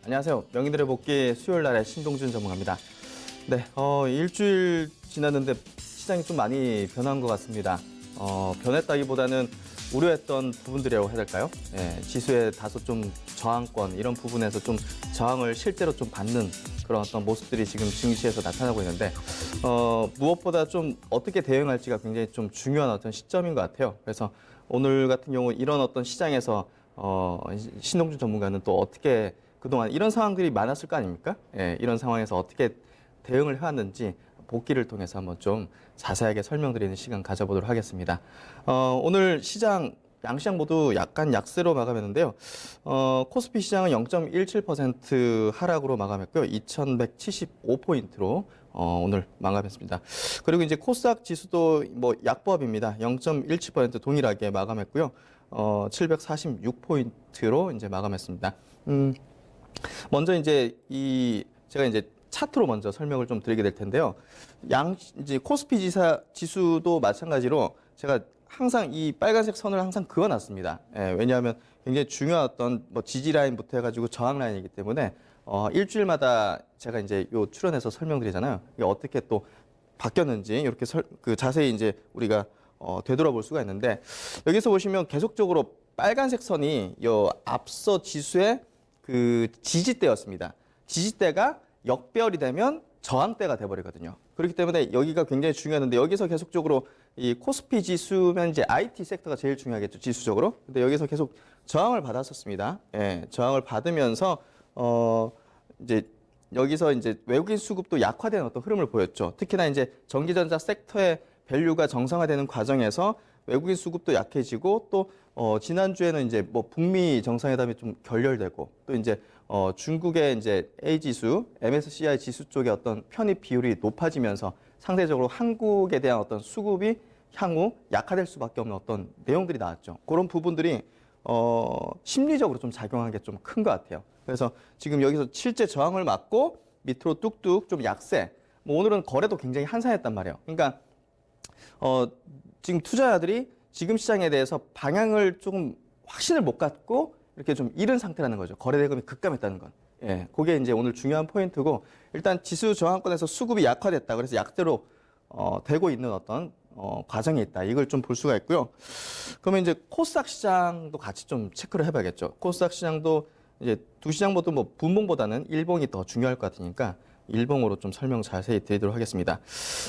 안녕하세요. 명의들의 복귀 수요일 날의 신동준 전문가입니다. 네, 일주일 지났는데 시장이 좀 많이 변한 것 같습니다. 변했다기보다는 우려했던 부분들이라고 해야 될까요? 예, 지수의 다소 좀 저항권 이런 부분에서 좀 저항을 실제로 좀 받는 그런 어떤 모습들이 지금 증시에서 나타나고 있는데 무엇보다 좀 어떻게 대응할지가 굉장히 좀 중요한 어떤 시점인 것 같아요. 그래서 오늘 같은 경우 이런 어떤 시장에서 신동준 전문가는 또 어떻게 그동안 이런 상황들이 많았을 거 아닙니까? 예, 이런 상황에서 어떻게 대응을 해왔는지 복귀를 통해서 한번 좀 자세하게 설명드리는 시간 가져보도록 하겠습니다. 오늘 시장, 양시장 모두 약간 약세로 마감했는데요. 코스피 시장은 0.17% 하락으로 마감했고요. 2175포인트로 오늘 마감했습니다. 그리고 이제 코스닥 지수도 뭐 약보합입니다. 0.17% 동일하게 마감했고요. 746포인트로 이제 마감했습니다. 먼저 이제 제가 이제 차트로 먼저 설명을 좀 드리게 될 텐데요. 이제 코스피 지수도 마찬가지로 제가 항상 이 빨간색 선을 항상 그어놨습니다. 예, 왜냐하면 굉장히 중요한 어떤 뭐 지지 라인부터 해가지고 저항 라인이기 때문에 일주일마다 제가 이제 요 출연해서 설명드리잖아요. 이게 어떻게 또 바뀌었는지 이렇게 자세히 이제 우리가 되돌아볼 수가 있는데 여기서 보시면 계속적으로 빨간색 선이 요 앞서 지수의 그 지지대였습니다. 지지대가 역배열이 되면 저항대가 돼버리거든요. 그렇기 때문에 여기가 굉장히 중요한데 여기서 계속적으로 이 코스피 지수면 이제 IT 섹터가 제일 중요하겠죠, 지수적으로. 근데 여기서 계속 저항을 받았었습니다. 예, 저항을 받으면서 이제 여기서 이제 외국인 수급도 약화되는 어떤 흐름을 보였죠. 특히나 이제 전기전자 섹터의 밸류가 정상화되는 과정에서 외국인 수급도 약해지고 또 지난주에는 이제 뭐 북미 정상회담이 좀 결렬되고 또 이제 중국의 이제 A 지수, MSCI 지수 쪽의 어떤 편입 비율이 높아지면서 상대적으로 한국에 대한 어떤 수급이 향후 약화될 수밖에 없는 어떤 내용들이 나왔죠. 그런 부분들이 심리적으로 좀 작용한 게 좀 큰 것 같아요. 그래서 지금 여기서 실제 저항을 맞고 밑으로 뚝뚝 좀 약세. 뭐 오늘은 거래도 굉장히 한산했단 말이에요. 그러니까 지금 투자자들이 지금 시장에 대해서 방향을 조금 확신을 못 갖고 이렇게 좀 잃은 상태라는 거죠. 거래 대금이 급감했다는 건. 예, 그게 이제 오늘 중요한 포인트고 일단 지수 저항권에서 수급이 약화됐다. 그래서 약대로 되고 있는 어떤 과정이 있다. 이걸 좀 볼 수가 있고요. 그러면 이제 코스닥 시장도 같이 좀 체크를 해봐야겠죠. 코스닥 시장도 이제 두 시장 모두 뭐 분봉보다는 일봉이 더 중요할 것 같으니까 일봉으로 좀 설명 자세히 드리도록 하겠습니다.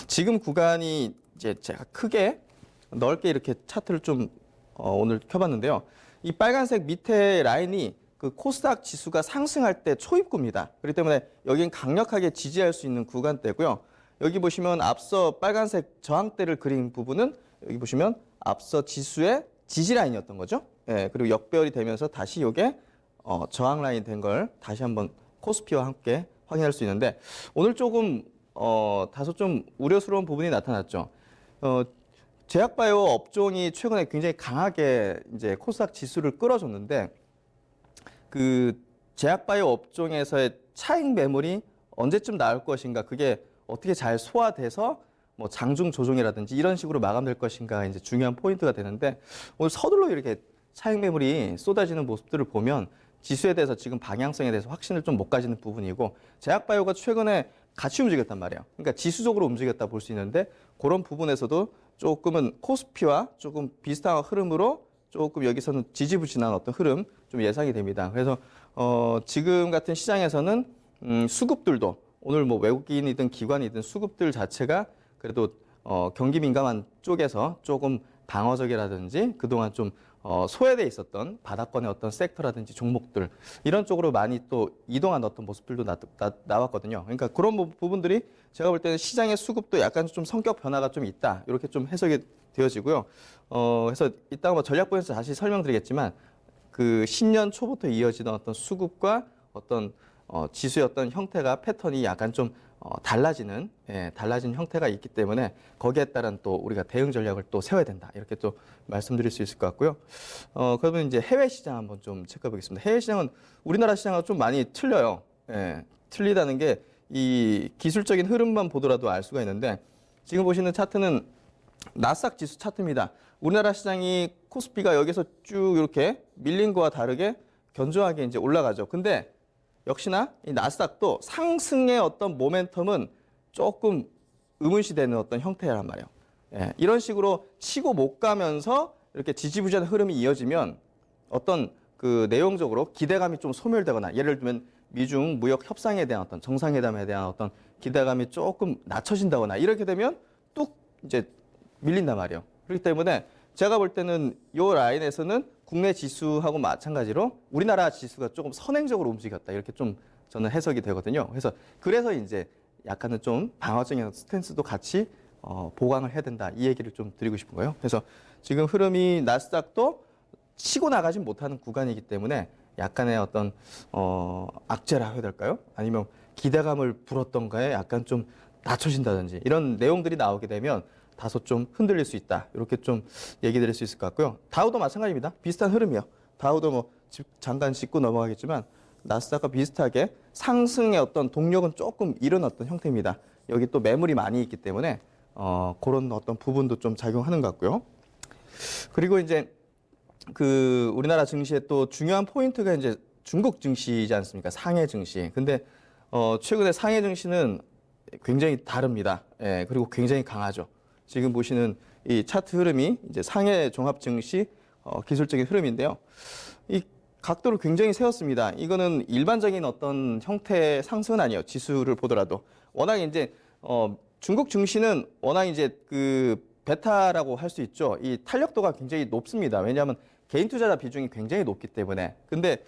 지금 구간이 이제 제가 크게 넓게 이렇게 차트를 좀 오늘 켜봤는데요. 이 빨간색 밑에 라인이 그 코스닥 지수가 상승할 때 초입구입니다. 그렇기 때문에 여기는 강력하게 지지할 수 있는 구간대고요. 여기 보시면 앞서 빨간색 저항대를 그린 부분은 여기 보시면 앞서 지수의 지지 라인이었던 거죠. 예, 그리고 역배열이 되면서 다시 이게 저항 라인 된 걸 다시 한번 코스피와 함께 확인할 수 있는데 오늘 조금 다소 좀 우려스러운 부분이 나타났죠. 제약바이오 업종이 최근에 굉장히 강하게 이제 코스닥 지수를 끌어줬는데 그 제약바이오 업종에서의 차익 매물이 언제쯤 나올 것인가 그게 어떻게 잘 소화돼서 뭐 장중 조정이라든지 이런 식으로 마감될 것인가 이제 중요한 포인트가 되는데 오늘 서둘러 이렇게 차익 매물이 쏟아지는 모습들을 보면 지수에 대해서 지금 방향성에 대해서 확신을 좀 못 가지는 부분이고 제약바이오가 최근에 같이 움직였단 말이에요. 그러니까 지수적으로 움직였다 볼 수 있는데 그런 부분에서도 조금은 코스피와 조금 비슷한 흐름으로 조금 여기서는 지지부진한 어떤 흐름 좀 예상이 됩니다. 그래서 지금 같은 시장에서는 수급들도 오늘 뭐 외국인이든 기관이든 수급들 자체가 그래도 경기 민감한 쪽에서 조금 방어적이라든지 그동안 좀 소외돼 있었던 바닥권의 어떤 섹터라든지 종목들 이런 쪽으로 많이 또 이동한 어떤 모습들도 나왔거든요. 그러니까 그런 부분들이 제가 볼 때는 시장의 수급도 약간 좀 성격 변화가 좀 있다 이렇게 좀 해석이 되어지고요. 그래서 이따가 뭐 전략부에서 다시 설명드리겠지만 그 신년 초부터 이어지던 어떤 수급과 어떤 지수의 어떤 형태가 패턴이 약간 좀 달라진 형태가 있기 때문에 거기에 따른 또 우리가 대응 전략을 또 세워야 된다. 이렇게 또 말씀드릴 수 있을 것 같고요. 그러면 이제 해외 시장 한번 좀 체크해 보겠습니다. 해외 시장은 우리나라 시장하고 좀 많이 틀려요. 예, 틀리다는 게 이 기술적인 흐름만 보더라도 알 수가 있는데 지금 보시는 차트는 나스닥 지수 차트입니다. 우리나라 시장이 코스피가 여기서 쭉 이렇게 밀린 거와 다르게 견조하게 이제 올라가죠. 근데 역시나 이 나스닥도 상승의 어떤 모멘텀은 조금 의문시되는 어떤 형태란 말이에요. 예, 이런 식으로 치고 못 가면서 이렇게 지지부진한 흐름이 이어지면 어떤 그 내용적으로 기대감이 좀 소멸되거나 예를 들면 미중 무역 협상에 대한 어떤 정상회담에 대한 어떤 기대감이 조금 낮춰진다거나 이렇게 되면 뚝 이제 밀린단 말이에요. 그렇기 때문에 제가 볼 때는 이 라인에서는 국내 지수하고 마찬가지로 우리나라 지수가 조금 선행적으로 움직였다 이렇게 좀 저는 해석이 되거든요. 그래서 이제 약간은 좀 방어적인 스탠스도 같이 보강을 해야 된다 이 얘기를 좀 드리고 싶은 거예요. 그래서 지금 흐름이 나스닥도 치고 나가진 못하는 구간이기 때문에 약간의 어떤 악재라 해야 될까요? 아니면 기대감을 불었던가에 약간 좀 낮춰진다든지 이런 내용들이 나오게 되면 다소 좀 흔들릴 수 있다. 이렇게 좀 얘기 드릴 수 있을 것 같고요. 다우도 마찬가지입니다. 비슷한 흐름이요. 다우도 뭐 잠깐 짚고 넘어가겠지만 나스닥과 비슷하게 상승의 어떤 동력은 조금 잃은 어떤 형태입니다. 여기 또 매물이 많이 있기 때문에 그런 어떤 부분도 좀 작용하는 것 같고요. 그리고 이제 그 우리나라 증시의 또 중요한 포인트가 이제 중국 증시이지 않습니까? 상해 증시. 근데 최근에 상해 증시는 굉장히 다릅니다. 예, 그리고 굉장히 강하죠. 지금 보시는 이 차트 흐름이 이제 상해 종합 증시 기술적인 흐름인데요. 이 각도를 굉장히 세웠습니다. 이거는 일반적인 어떤 형태의 상승은 아니에요. 지수를 보더라도 워낙 이제 중국 증시는 워낙 이제 그 베타라고 할 수 있죠. 이 탄력도가 굉장히 높습니다. 왜냐하면 개인 투자자 비중이 굉장히 높기 때문에. 근데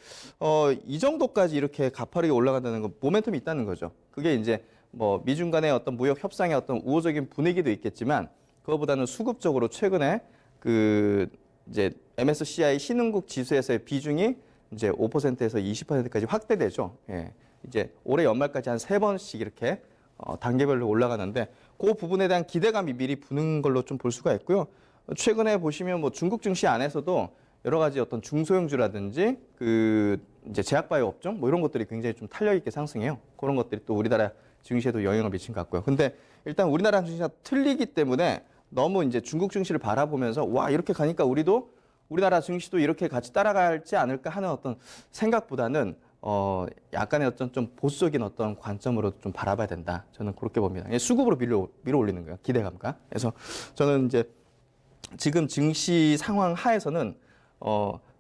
이 정도까지 이렇게 가파르게 올라간다는 건 모멘텀이 있다는 거죠. 그게 이제 뭐 미중 간의 어떤 무역 협상의 어떤 우호적인 분위기도 있겠지만 그거보다는 수급적으로 최근에 그 이제 MSCI 신흥국 지수에서의 비중이 이제 5%에서 20%까지 확대되죠. 예. 이제 올해 연말까지 한 3번씩 이렇게 단계별로 올라가는데 그 부분에 대한 기대감이 미리 부는 걸로 좀 볼 수가 있고요. 최근에 보시면 뭐 중국 증시 안에서도 여러 가지 어떤 중소형주라든지 그 이제 제약바이오 업종 뭐 이런 것들이 굉장히 좀 탄력 있게 상승해요. 그런 것들이 또 우리나라 증시에도 영향을 미친 것 같고요. 근데 일단 우리나라 증시가 틀리기 때문에 너무 이제 중국 증시를 바라보면서 와 이렇게 가니까 우리도 우리나라 증시도 이렇게 같이 따라갈지 않을까 하는 어떤 생각보다는 약간의 어떤 좀 보수적인 어떤 관점으로 좀 바라봐야 된다. 저는 그렇게 봅니다. 수급으로 밀어 올리는 거예요. 기대감과. 그래서 저는 이제 지금 증시 상황 하에서는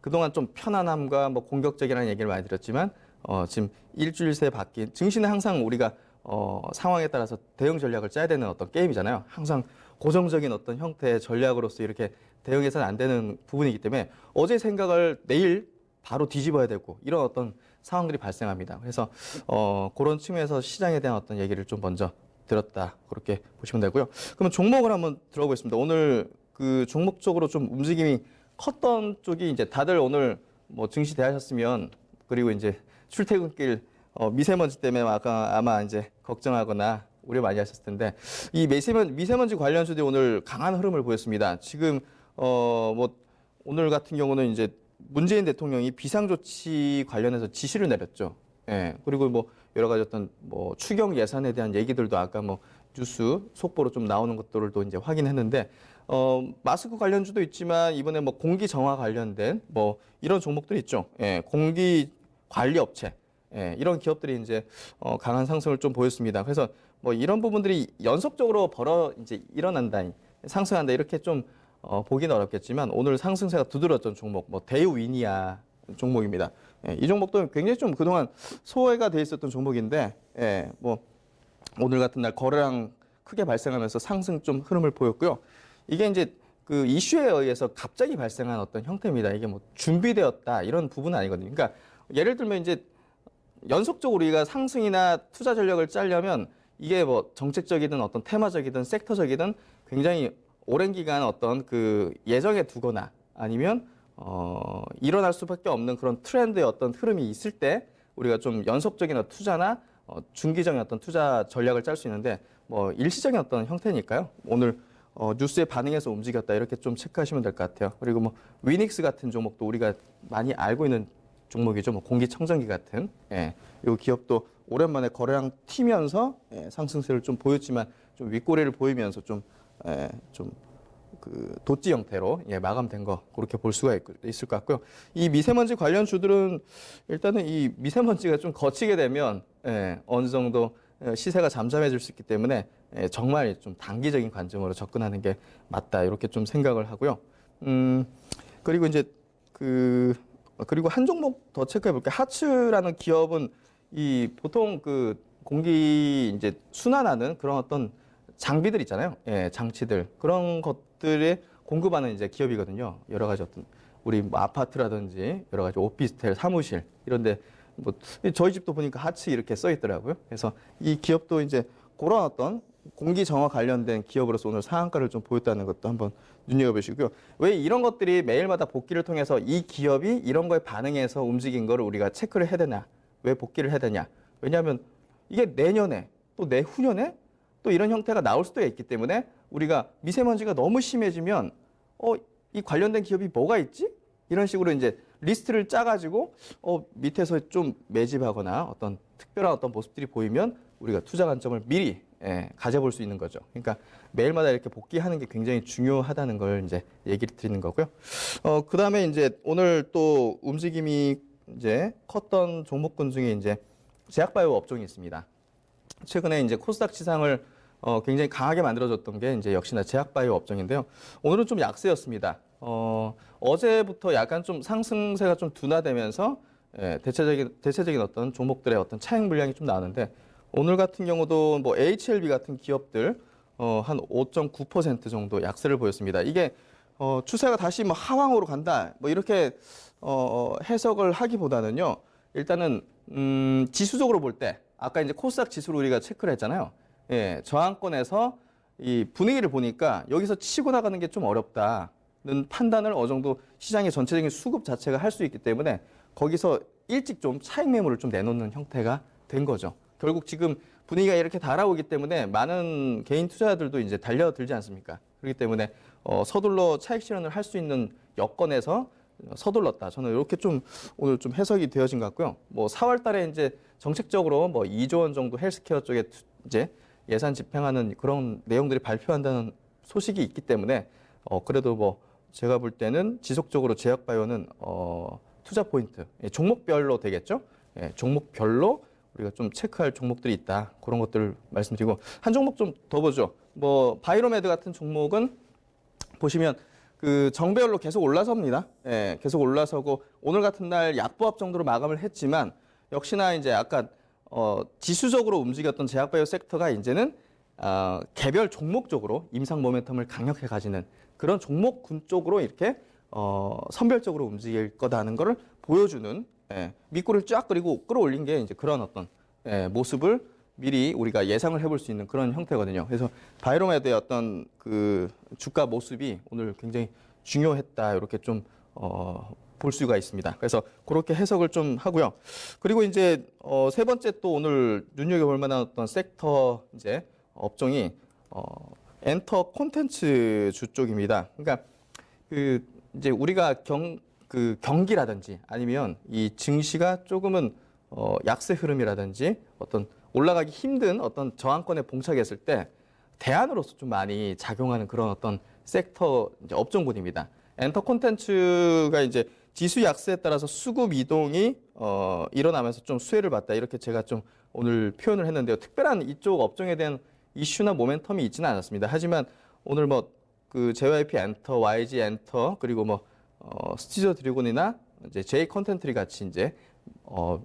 그동안 좀 편안함과 뭐 공격적이라는 얘기를 많이 드렸지만 지금 일주일 새 바뀐 증시는 항상 우리가 상황에 따라서 대응 전략을 짜야 되는 어떤 게임이잖아요. 항상 고정적인 어떤 형태의 전략으로서 이렇게 대응해서는 안 되는 부분이기 때문에 어제 생각을 내일 바로 뒤집어야 되고 이런 어떤 상황들이 발생합니다. 그래서 그런 측면에서 시장에 대한 어떤 얘기를 좀 먼저 들었다 그렇게 보시면 되고요. 그러면 종목을 한번 들어보겠습니다. 오늘 그 종목적으로 좀 움직임이 컸던 쪽이 이제 다들 오늘 뭐 증시 대하셨으면 그리고 이제 출퇴근길 미세먼지 때문에 아마 이제 걱정하거나 우려 많이 하셨을 텐데 이 미세먼지 관련주들이 오늘 강한 흐름을 보였습니다. 지금 뭐 오늘 같은 경우는 이제 문재인 대통령이 비상조치 관련해서 지시를 내렸죠. 예. 그리고 뭐 여러 가지 어떤 뭐 추경 예산에 대한 얘기들도 아까 뭐 뉴스 속보로 좀 나오는 것들도 이제 확인했는데 마스크 관련주도 있지만 이번에 뭐 공기 정화 관련된 뭐 이런 종목들이 있죠. 예. 공기 관리 업체. 예, 이런 기업들이 이제 강한 상승을 좀 보였습니다. 그래서 뭐 이런 부분들이 연속적으로 이제 일어난다, 상승한다 이렇게 좀 보기는 어렵겠지만 오늘 상승세가 두드러졌던 종목, 뭐 대우위니아 종목입니다. 예, 이 종목도 굉장히 좀 그동안 소외가 돼 있었던 종목인데, 예, 뭐 오늘 같은 날 거래량 크게 발생하면서 상승 좀 흐름을 보였고요. 이게 이제 그 이슈에 의해서 갑자기 발생한 어떤 형태입니다. 이게 뭐 준비되었다 이런 부분은 아니거든요. 그러니까 예를 들면 이제 연속적으로 우리가 상승이나 투자 전략을 짜려면 이게 뭐 정책적이든 어떤 테마적이든 섹터적이든 굉장히 오랜 기간 어떤 그 예정에 두거나 아니면 일어날 수밖에 없는 그런 트렌드의 어떤 흐름이 있을 때 우리가 좀 연속적인 투자나 중기적인 어떤 투자 전략을 짤 수 있는데 뭐 일시적인 어떤 형태니까요. 오늘 뉴스에 반응해서 움직였다 이렇게 좀 체크하시면 될 것 같아요. 그리고 뭐 위닉스 같은 종목도 우리가 많이 알고 있는 종목이죠. 뭐 공기청정기 같은 이 기업도 오랜만에 거래량 튀면서 상승세를 좀 보였지만 좀 윗꼬리를 보이면서 좀 그 도지 형태로 마감된 거 그렇게 볼 수가 있을 것 같고요. 이 미세먼지 관련 주들은 일단은 이 미세먼지가 좀 거치게 되면 어느 정도 시세가 잠잠해질 수 있기 때문에 정말 좀 단기적인 관점으로 접근하는 게 맞다 이렇게 좀 생각을 하고요. 그리고 이제 그리고 한 종목 더 체크해 볼게요. 하츠라는 기업은 이 보통 그 공기 이제 순환하는 그런 어떤 장비들 있잖아요. 장치들 그런 것들에 공급하는 이제 기업이거든요. 여러 가지 어떤 우리 뭐 아파트라든지 여러 가지 오피스텔, 사무실 이런데 뭐 저희 집도 보니까 하츠 이렇게 써 있더라고요. 그래서 이 기업도 이제 그런 어떤 공기 정화 관련된 기업으로서 오늘 상한가를 좀 보였다는 것도 한번 눈여겨보시고요. 왜 이런 것들이 매일마다 복귀를 통해서 이 기업이 이런 거에 반응해서 움직인 거를 우리가 체크를 해야 되냐? 왜 복귀를 해야 되냐? 왜냐하면 이게 내년에 또 내후년에 또 이런 형태가 나올 수도 있기 때문에 우리가 미세먼지가 너무 심해지면 이 관련된 기업이 뭐가 있지? 이런 식으로 이제 리스트를 짜가지고 밑에서 좀 매집하거나 어떤 특별한 어떤 모습들이 보이면 우리가 투자 관점을 미리 가져볼 수 있는 거죠. 그러니까 매일마다 이렇게 복귀하는 게 굉장히 중요하다는 걸 이제 얘기를 드리는 거고요. 그 다음에 이제 오늘 또 움직임이 이제 컸던 종목군 중에 이제 제약바이오 업종이 있습니다. 최근에 이제 코스닥 지상을 굉장히 강하게 만들어줬던 게 이제 역시나 제약바이오 업종인데요. 오늘은 좀 약세였습니다. 어제부터 약간 좀 상승세가 좀 둔화되면서 대체적인 어떤 종목들의 어떤 차익 물량이 좀 나왔는데 오늘 같은 경우도 뭐 HLB 같은 기업들 한 5.9% 정도 약세를 보였습니다. 이게 추세가 다시 뭐 하방으로 간다 뭐 이렇게 해석을 하기보다는요. 일단은 지수적으로 볼 때 아까 이제 코스닥 지수를 우리가 체크를 했잖아요. 저항권에서 이 분위기를 보니까 여기서 치고 나가는 게 좀 어렵다는 판단을 어느 정도 시장의 전체적인 수급 자체가 할 수 있기 때문에 거기서 일찍 좀 차익 매물을 좀 내놓는 형태가 된 거죠. 결국 지금 분위기가 이렇게 달아오기 때문에 많은 개인 투자자들도 이제 달려들지 않습니까? 그렇기 때문에 서둘러 차익 실현을 할 수 있는 여건에서 서둘렀다. 저는 이렇게 좀 오늘 좀 해석이 되어진 것 같고요. 뭐 4월 달에 이제 정책적으로 뭐 2조 원 정도 헬스케어 쪽에 이제 예산 집행하는 그런 내용들이 발표한다는 소식이 있기 때문에 그래도 뭐 제가 볼 때는 지속적으로 제약바이오는 투자 포인트 종목별로 되겠죠. 종목별로 우리가 좀 체크할 종목들이 있다. 그런 것들을 말씀드리고 한 종목 좀 더 보죠. 뭐 바이로메드 같은 종목은 보시면 그 정배열로 계속 올라섭니다. 계속 올라서고 오늘 같은 날 약보합 정도로 마감을 했지만 역시나 이제 아까 지수적으로 움직였던 제약바이오 섹터가 이제는 개별 종목적으로 임상 모멘텀을 강력하게 가지는 그런 종목군 쪽으로 이렇게 선별적으로 움직일 거다는 것을 보여주는 밑꼬리를 쫙 그리고 끌어올린 게 이제 그런 어떤 모습을 미리 우리가 예상을 해볼 수 있는 그런 형태거든요. 그래서 바이로메드의 어떤 그 주가 모습이 오늘 굉장히 중요했다 이렇게 좀 볼 수가 있습니다. 그래서 그렇게 해석을 좀 하고요. 그리고 이제 세 번째 또 오늘 눈여겨볼 만한 어떤 섹터 이제 업종이 엔터 콘텐츠 주 쪽입니다. 그러니까 그 이제 우리가 경기라든지 아니면 이 증시가 조금은 약세 흐름이라든지 어떤 올라가기 힘든 어떤 저항권에 봉착했을 때 대안으로서 좀 많이 작용하는 그런 어떤 섹터 이제 업종군입니다. 엔터 콘텐츠가 이제 지수 약세에 따라서 수급 이동이 일어나면서 좀 수혜를 봤다 이렇게 제가 좀 오늘 표현을 했는데요. 특별한 이쪽 업종에 대한 이슈나 모멘텀이 있지는 않았습니다. 하지만 오늘 뭐 그 JYP 엔터, YG 엔터 그리고 뭐 스튜디오 드래곤이나 이제 J 컨텐트리 같이 이제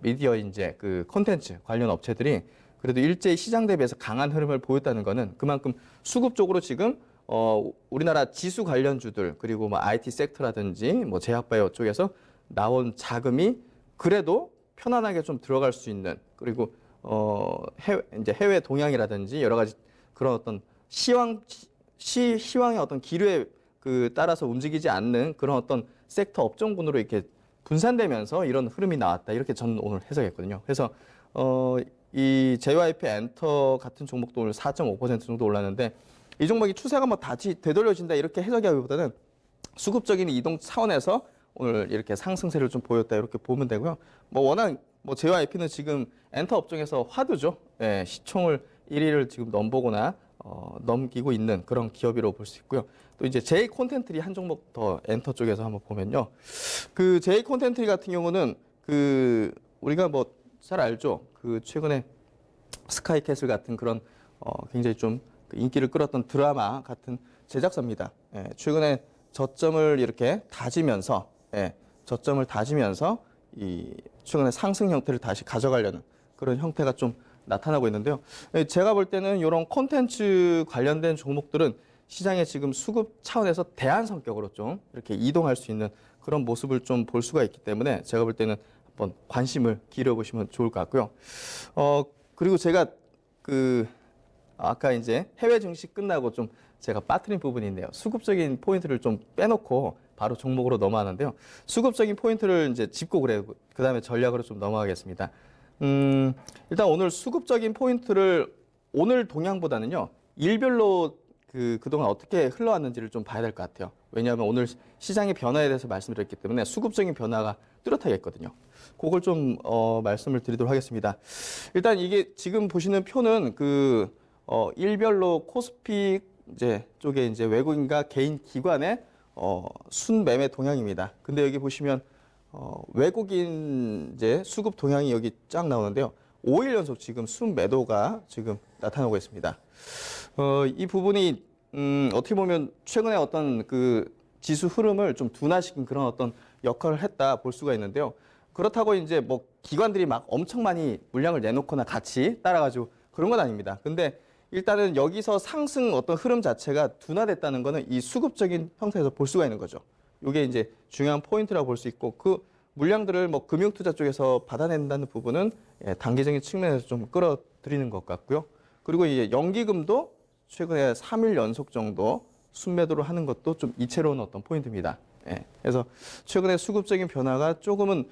미디어 이제 그 콘텐츠 관련 업체들이 그래도 일제히 시장 대비해서 강한 흐름을 보였다는 거는 그만큼 수급 쪽으로 지금 우리나라 지수 관련주들 그리고 뭐 IT 섹터라든지 뭐 제약바이오 쪽에서 나온 자금이 그래도 편안하게 좀 들어갈 수 있는 그리고 해외 동향이라든지 여러 가지 그런 어떤 시황의 어떤 기류에 따라서 움직이지 않는 그런 어떤 섹터 업종군으로 이렇게 분산되면서 이런 흐름이 나왔다 이렇게 저는 오늘 해석했거든요. 그래서 이 JYP 엔터 같은 종목도 오늘 4.5% 정도 올랐는데 이 종목이 추세가 뭐 다시 되돌려진다 이렇게 해석하기보다는 수급적인 이동 차원에서 오늘 이렇게 상승세를 좀 보였다 이렇게 보면 되고요. 뭐 워낙 뭐 JYP는 지금 엔터 업종에서 화두죠. 시총을 1위를 지금 넘보거나 넘기고 있는 그런 기업이라고 볼 수 있고요. 또 이제 J 콘텐트리 한 종목 더 엔터 쪽에서 한번 보면요. 그 J 콘텐트리 같은 경우는 그 우리가 뭐 잘 알죠. 그 최근에 스카이캐슬 같은 그런 굉장히 좀 인기를 끌었던 드라마 같은 제작사입니다. 예, 최근에 저점을 이렇게 다지면서 이 최근에 상승 형태를 다시 가져가려는 그런 형태가 좀 나타나고 있는데요. 예, 제가 볼 때는 이런 콘텐츠 관련된 종목들은 시장에 지금 수급 차원에서 대안 성격으로 좀 이렇게 이동할 수 있는 그런 모습을 좀 볼 수가 있기 때문에 제가 볼 때는 한번 관심을 기울여 보시면 좋을 것 같고요. 그리고 제가 아까 이제 해외 증시 끝나고 좀 제가 빠뜨린 부분이 있네요. 수급적인 포인트를 좀 빼놓고 바로 종목으로 넘어가는데요. 수급적인 포인트를 이제 짚고 그래요. 그 다음에 전략으로 좀 넘어가겠습니다. 일단 오늘 수급적인 포인트를 오늘 동향보다는요, 일별로 그동안 어떻게 흘러왔는지를 좀 봐야 될 것 같아요. 왜냐하면 오늘 시장의 변화에 대해서 말씀드렸기 때문에 수급적인 변화가 뚜렷하겠거든요. 그걸 좀 말씀을 드리도록 하겠습니다. 일단 이게 지금 보시는 표는 일별로 코스피 이제 쪽에 이제 외국인과 개인 기관의 순매매 동향입니다. 근데 여기 보시면 외국인 이제 수급 동향이 여기 쫙 나오는데요. 5일 연속 지금 순매도가 지금 나타나고 있습니다. 이 부분이 어떻게 보면 최근에 어떤 그 지수 흐름을 좀 둔화시킨 그런 어떤 역할을 했다 볼 수가 있는데요. 그렇다고 이제 뭐 기관들이 막 엄청 많이 물량을 내놓거나 같이 따라가지고 그런 건 아닙니다. 근데 일단은 여기서 상승 어떤 흐름 자체가 둔화됐다는 거는 이 수급적인 형태에서 볼 수가 있는 거죠. 이게 이제 중요한 포인트라고 볼 수 있고 그 물량들을 뭐 금융투자 쪽에서 받아낸다는 부분은 단기적인 측면에서 좀 끌어들이는 것 같고요. 그리고 이제 연기금도 최근에 3일 연속 정도 순매도를 하는 것도 좀 이채로운 어떤 포인트입니다. 그래서 최근에 수급적인 변화가 조금은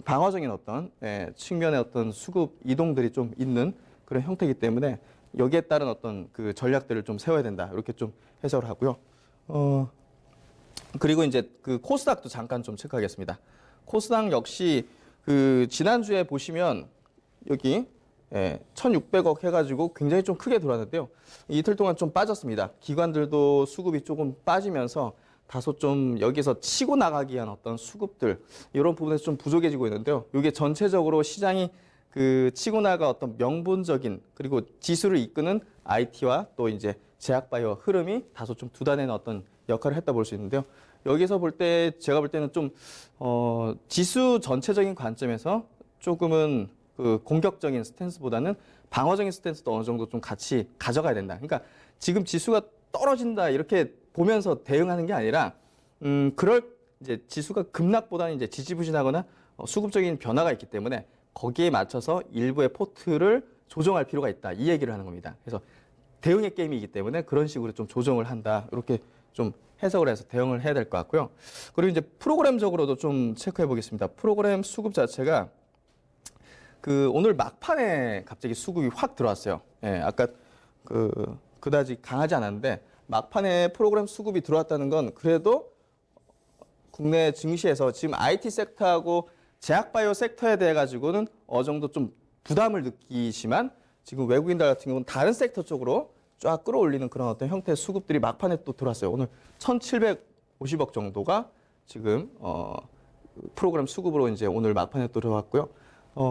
방어적인 어떤 측면의 어떤 수급 이동들이 좀 있는 그런 형태이기 때문에 여기에 따른 어떤 그 전략들을 좀 세워야 된다. 이렇게 좀 해석을 하고요. 그리고 이제 그 코스닥도 잠깐 좀 체크하겠습니다. 코스닥 역시 지난주에 보시면 여기 1,600억 해가지고 굉장히 좀 크게 들어왔는데요. 이틀 동안 좀 빠졌습니다. 기관들도 수급이 조금 빠지면서 다소 좀 여기서 치고 나가기 위한 어떤 수급들 이런 부분에서 좀 부족해지고 있는데요. 이게 전체적으로 시장이 치고 나가 어떤 명분적인 그리고 지수를 이끄는 IT와 또 이제 제약바이오 흐름이 다소 좀 두단에는 어떤 역할을 했다 볼 수 있는데요. 여기서 볼 때 제가 볼 때는 좀 지수 전체적인 관점에서 조금은 공격적인 스탠스보다는 방어적인 스탠스도 어느 정도 좀 같이 가져가야 된다. 그러니까 지금 지수가 떨어진다 이렇게 보면서 대응하는 게 아니라 그럴 이제 지수가 급락보다는 이제 지지부진하거나 수급적인 변화가 있기 때문에 거기에 맞춰서 일부의 포트를 조정할 필요가 있다. 이 얘기를 하는 겁니다. 그래서 대응의 게임이기 때문에 그런 식으로 좀 조정을 한다. 이렇게 좀 해석을 해서 대응을 해야 될 것 같고요. 그리고 이제 프로그램적으로도 좀 체크해 보겠습니다. 프로그램 수급 자체가 오늘 막판에 갑자기 수급이 확 들어왔어요. 아까 그다지 강하지 않았는데 막판에 프로그램 수급이 들어왔다는 건 그래도 국내 증시에서 지금 IT 섹터하고 제약바이오 섹터에 대해 가지고는 어느 정도 좀 부담을 느끼지만 지금 외국인들 같은 경우는 다른 섹터 쪽으로 쫙 끌어올리는 그런 어떤 형태의 수급들이 막판에 또 들어왔어요. 오늘 1,750억 정도가 지금 프로그램 수급으로 이제 오늘 막판에 또 들어왔고요.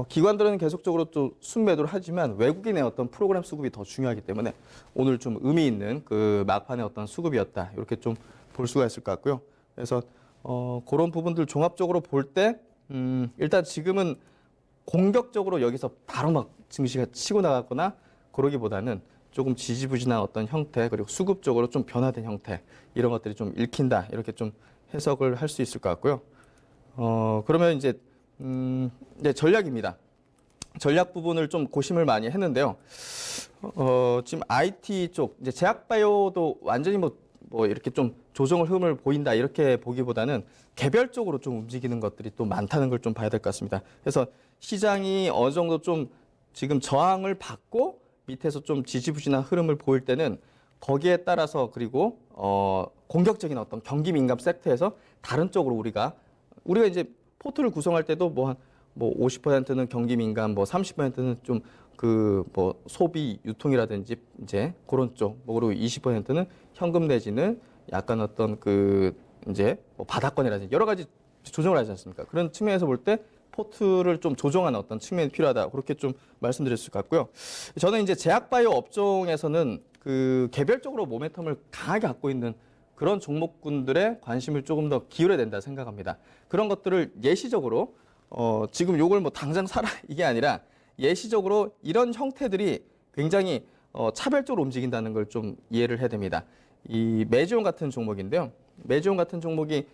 기관들은 계속적으로 또 순매도를 하지만 외국인의 어떤 프로그램 수급이 더 중요하기 때문에 오늘 좀 의미 있는 막판의 어떤 수급이었다. 이렇게 좀 볼 수가 있을 것 같고요. 그래서 그런 부분들 종합적으로 볼 때 일단 지금은 공격적으로 여기서 바로 막 증시가 치고 나갔거나 그러기보다는 조금 지지부진한 어떤 형태 그리고 수급적으로 좀 변화된 형태 이런 것들이 좀 읽힌다. 이렇게 좀 해석을 할 수 있을 것 같고요. 그러면 이제 전략입니다. 전략 부분을 좀 고심을 많이 했는데요. 지금 IT 쪽, 이제 제약바이오도 완전히 뭐 이렇게 좀 조정을 흐름을 보인다 이렇게 보기보다는 개별적으로 좀 움직이는 것들이 또 많다는 걸 좀 봐야 될 것 같습니다. 그래서 시장이 어느 정도 좀 지금 저항을 받고 밑에서 좀 지지부진한 흐름을 보일 때는 거기에 따라서 그리고 공격적인 어떤 경기 민감 섹터에서 다른 쪽으로 우리가 이제 포트를 구성할 때도 뭐 한 뭐 50%는 경기 민감, 뭐 30%는 좀 그 뭐 소비 유통이라든지 이제 그런 쪽, 뭐 그리고 20%는 현금 내지는 약간 어떤 그 이제 뭐 바닥권이라든지 여러 가지 조정을 하지 않습니까? 그런 측면에서 볼 때 포트를 좀 조정하는 어떤 측면이 필요하다. 그렇게 좀 말씀드릴 수 같고요. 저는 이제 제약바이오 업종에서는 그 개별적으로 모멘텀을 강하게 갖고 있는 그런 종목군들의 관심을 조금 더 기울여야 된다 생각합니다. 그런 것들을 예시적으로 지금 요걸 뭐 당장 사라 이게 아니라 예시적으로 이런 형태들이 굉장히 차별적으로 움직인다는 걸 좀 이해를 해야 됩니다. 이 메지온 같은 종목인데요. 메지온 같은 종목이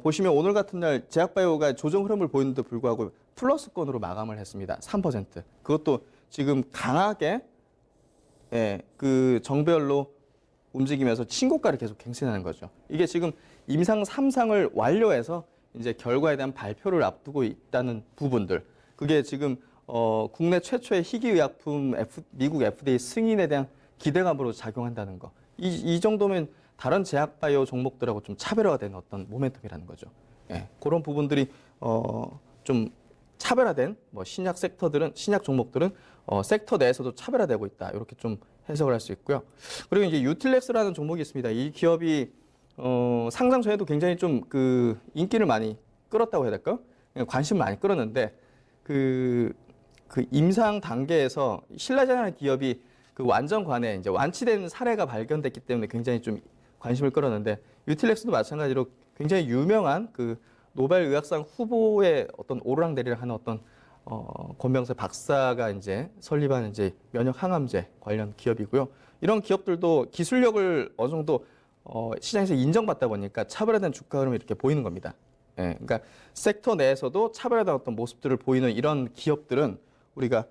보시면 오늘 같은 날 제약바이오가 조정 흐름을 보이는데도 불구하고 플러스권으로 마감을 했습니다. 3%. 그것도 지금 강하게 그 정별로 움직이면서 신고가를 계속 갱신하는 거죠. 이게 지금 임상 3상을 완료해서 이제 결과에 대한 발표를 앞두고 있다는 부분들. 그게 지금 국내 최초의 희귀의약품 미국 FDA 승인에 대한 기대감으로 작용한다는 거. 이 정도면 다른 제약바이오 종목들하고 좀 차별화가 되는 어떤 모멘텀이라는 거죠. 예, 그런 부분들이 좀 차별화된 뭐 신약 섹터들은 신약 종목들은 섹터 내에서도 차별화되고 있다. 이렇게 좀 해석을 할 수 있고요. 그리고 이제 유틸렉스라는 종목이 있습니다. 이 기업이 상장 전에도 굉장히 좀 그 인기를 많이 끌었다고 해야 될까요? 관심을 많이 끌었는데 그 임상 단계에서 신라젠이라는 기업이 그 완전관에 이제 완치된 사례가 발견됐기 때문에 굉장히 좀 관심을 끌었는데 유틸렉스도 마찬가지로 굉장히 유명한 그 노벨 의학상 후보의 어떤 오르락내리락 하는 어떤 권병세 박사가 이제 설립한 이제 면역 항암제 관련 기업이고요. 이런 기업들도 기술력을 어느 정도 시장에서 인정받다 보니까 차별화된 주가 흐름이 이렇게 보이는 겁니다. 예, 그러니까 섹터 내에서도 차별화된 어떤 모습들을 보이는 이런 기업들은 우리가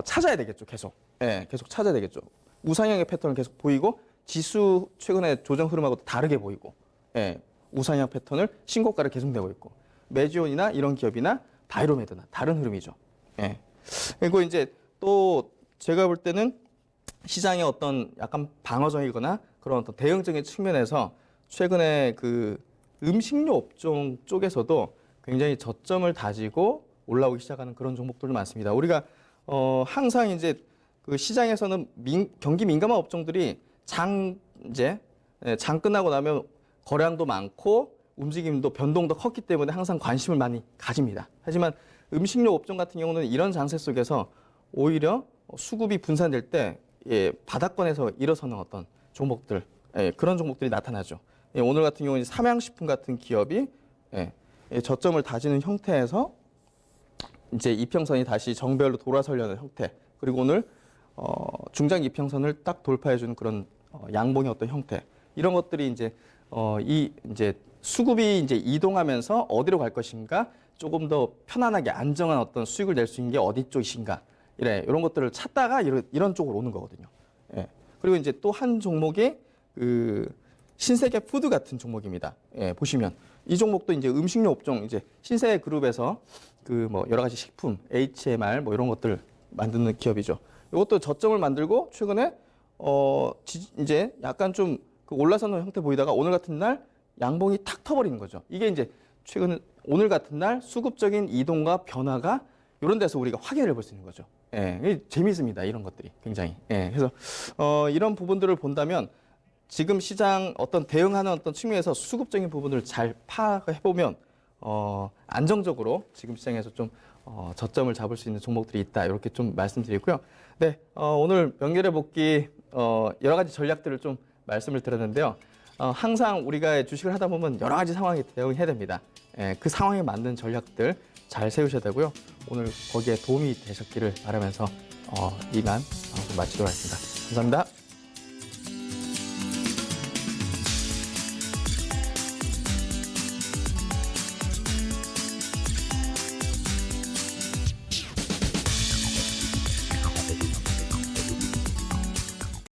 찾아야 되겠죠, 계속. 예, 계속 찾아야 되겠죠. 우상향의 패턴을 계속 보이고 지수 최근에 조정 흐름하고 다르게 보이고, 예, 우상향 패턴을 신고가를 계속 내고 있고, 메지온이나 이런 기업이나 바이로메드나 다른 흐름이죠. 예. 그리고 이제 또 제가 볼 때는 시장의 어떤 약간 방어적이거나 그런 어떤 대응적인 측면에서 최근에 그 음식료 업종 쪽에서도 굉장히 저점을 다지고 올라오기 시작하는 그런 종목들도 많습니다. 우리가 항상 이제 그 시장에서는 경기 민감한 업종들이 장 끝나고 나면 거래량도 많고 움직임도 변동도 컸기 때문에 항상 관심을 많이 가집니다. 하지만 음식료 업종 같은 경우는 이런 장세 속에서 오히려 수급이 분산될 때 바닥권에서 일어서는 어떤 종목들, 그런 종목들이 나타나죠. 오늘 같은 경우는 삼양식품 같은 기업이 저점을 다지는 형태에서 이제 이평선이 다시 정배열로 돌아서려는 형태, 그리고 오늘 중장 이평선을 딱 돌파해주는 그런 양봉의 어떤 형태, 이런 것들이 이제 이제 수급이 이제 이동하면서 어디로 갈 것인가, 조금 더 편안하게 안정한 어떤 수익을 낼 수 있는 게 어디 쪽이신가, 이런 것들을 찾다가 이런 쪽으로 오는 거거든요. 예. 그리고 이제 또 한 종목이 그 신세계 푸드 같은 종목입니다. 예, 보시면 이 종목도 이제 음식료 업종, 이제 신세계 그룹에서 그 뭐 여러 가지 식품, HMR 뭐 이런 것들 만드는 기업이죠. 이것도 저점을 만들고 최근에 이제 약간 좀 그 올라서는 형태 보이다가 오늘 같은 날 양봉이 탁 터버리는 거죠. 이게 이제 최근 오늘 같은 날 수급적인 이동과 변화가 이런 데서 우리가 확인을 해볼 수 있는 거죠. 예, 재미있습니다. 이런 것들이 굉장히. 예, 그래서 이런 부분들을 본다면 지금 시장 어떤 대응하는 어떤 측면에서 수급적인 부분을 잘 파악해 보면 안정적으로 지금 시장에서 좀 저점을 잡을 수 있는 종목들이 있다. 이렇게 좀 말씀드리고요. 네, 오늘 명렬의 복귀 여러 가지 전략들을 좀 말씀을 드렸는데요. 항상 우리가 주식을 하다 보면 여러 가지 상황에 대응해야 됩니다. 예, 그 상황에 맞는 전략들 잘 세우셔야 되고요. 오늘 거기에 도움이 되셨기를 바라면서 이만 방송 마치도록 하겠습니다. 감사합니다.